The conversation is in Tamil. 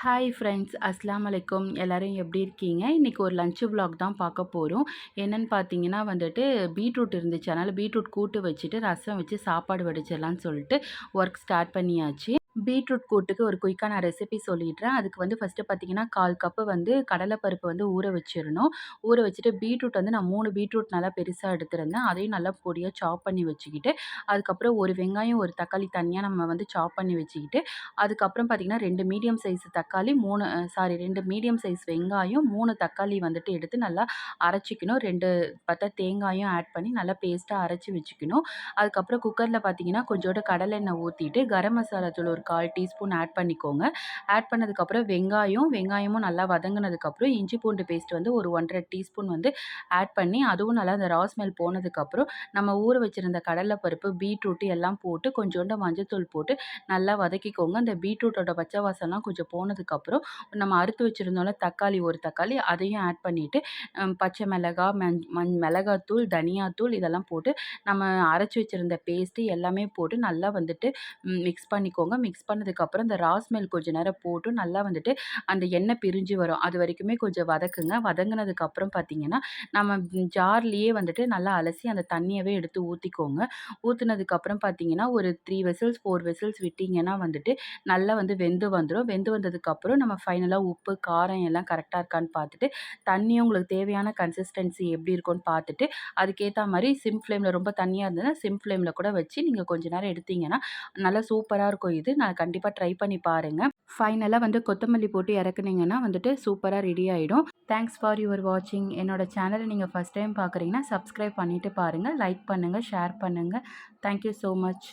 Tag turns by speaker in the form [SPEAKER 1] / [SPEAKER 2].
[SPEAKER 1] ஹாய் ஃப்ரெண்ட்ஸ், அஸ்ஸலாமு அலைக்கும். எல்லாரும் எப்படி இருக்கீங்க? இன்றைக்கி ஒரு லஞ்ச் vlog தான் பார்க்க போகிறோம். என்னன்னு பார்த்தீங்கன்னா வந்துட்டு பீட்ரூட் இருந்துச்சு. அதனால் பீட்ரூட் கூட்டு வச்சுட்டு ரசம் வச்சு சாப்பாடு வடிச்சிடலான்னு சொல்லிட்டு ஒர்க் ஸ்டார்ட் பண்ணியாச்சு. பீட்ரூட் கூட்டுக்கு ஒரு குயிக்கான ரெசிபி சொல்லிடுறேன். அதுக்கு வந்து ஃபஸ்ட்டு பார்த்தீங்கன்னா 1/4 கப்பு வந்து கடலைப்பருப்பு வந்து ஊற வச்சிரணும். ஊற வச்சுட்டு பீட்ரூட் வந்து நான் 3 பீட்ரூட் நல்லா பெருசா எடுத்திருந்தேன். அதையும் நல்லா பொடியா சாப் பண்ணி வச்சுக்கிட்டு, அதுக்கப்புறம் ஒரு வெங்காயம், ஒரு தக்காளி தனியா நம்ம வந்து சாப் பண்ணி வச்சுக்கிட்டு, அதுக்கப்புறம் பார்த்தீங்கன்னா 2 மீடியம் சைஸ் தக்காளி, 2 மீடியம் சைஸ் வெங்காயம், 3 தக்காளி வந்துட்டு எடுத்து நல்லா அரைச்சிக்கணும். 2 பத்த தேங்காயும் ஆட் பண்ணி நல்லா பேஸ்ட்டா அரைச்சு வச்சுக்கணும். அதுக்கப்புறம் குக்கர்ல பார்த்தீங்கன்னா கொஞ்சோண்டு கடலெண்ணெய் ஊத்திட்டு, கரம் மசாலா தூள் ஒரு 1/4 டீஸ்பூன் ஆட் பண்ணிக்கோங்க. ஆட் பண்ணதுக்கப்புறம் வெங்காயமும் நல்லா வதங்குனதுக்கப்புறம் இஞ்சி பூண்டு பேஸ்ட் வந்து ஒரு 1 1/2 டீஸ்பூன் வந்து ஆட் பண்ணி, அதுவும் நல்லா அந்த ரா ஸ்மெல் போனதுக்கப்புறம், நம்ம ஊற வச்சிருந்த கடலைப்பருப்பு, பீட்ரூட் எல்லாம் போட்டு கொஞ்சோண்டு மஞ்சத்தூள் போட்டு நல்லா வதக்கிக்கோங்க. அந்த பீட்ரூட்டோட பச்சை வாசம்லாம் கொஞ்சம் போனதுக்கப்புறம், நம்ம அறுத்து வச்சிருந்தோம்ல தக்காளி, ஒரு தக்காளி அதையும் ஆட் பண்ணிட்டு, பச்சை மிளகாய், மிளகாத்தூள், தனியாத்தூள் இதெல்லாம் போட்டு, நம்ம அரைச்சு வச்சிருந்த பேஸ்ட்டு எல்லாமே போட்டு நல்லா வந்துட்டு மிக்ஸ் பண்ணிக்கோங்க. மிக்ஸ் பண்ணதுக்கப்புறம் இந்த ரா ஸ்மெல் கொஞ்ச நேரம் போட்டு நல்லா வந்துட்டு அந்த எண்ணெய் பிரிஞ்சு வரும். அது வரைக்குமே கொஞ்சம் வதக்குங்க. வதங்குனதுக்கப்புறம் பார்த்தீங்கன்னா, நம்ம ஜார்லயே வந்துட்டு நல்லா அலசி அந்த தண்ணியவே எடுத்து ஊத்திக்கோங்க. ஊத்துனதுக்கப்புறம் பார்த்தீங்கன்னா, ஒரு 3 விசில்ஸ், 4 விசில்ஸ் விட்டீங்கன்னா வந்துட்டு நல்லா வந்து வெந்து வந்துரும். வெந்து வந்ததுக்கப்புறம் நம்ம ஃபைனலா உப்பு, காரம் எல்லாம் கரெக்ட்டா இருக்கான்னு பார்த்துட்டு, தண்ணியும் உங்களுக்கு தேவையான கன்சிஸ்டன்சி எப்படி இருக்கும்னு பார்த்துட்டு, அதுக்கேத்தா மாரி சிம் ஃப்ளேம்ல ரொம்ப தண்ணியா இருந்ததுன்னா, சிம் ஃப்ளேம்ல கூட வச்சு நீங்க கொஞ்ச நேரம் எடுத்தீங்கன்னா, நல்லா சூப்பரா இருக்கும் இது. நான் கண்டிப்பா ட்ரை பண்ணி பாருங்க. ஃபைனலா வந்து கொத்தமல்லி போட்டு இறக்குனீங்கன்னா வந்துட்டு சூப்பரா ரெடி ஆயிடும். தேங்க்ஸ் ஃபார் யுவர் வாட்சிங். என்னோட சேனல நீங்க ஃபர்ஸ்ட் டைம் பார்க்குறீங்கன்னா, சப்ஸ்கிரைப் பண்ணிட்டு பாருங்க. லைக் பண்ணுங்க, ஷேர் பண்ணுங்க. Thank you so much.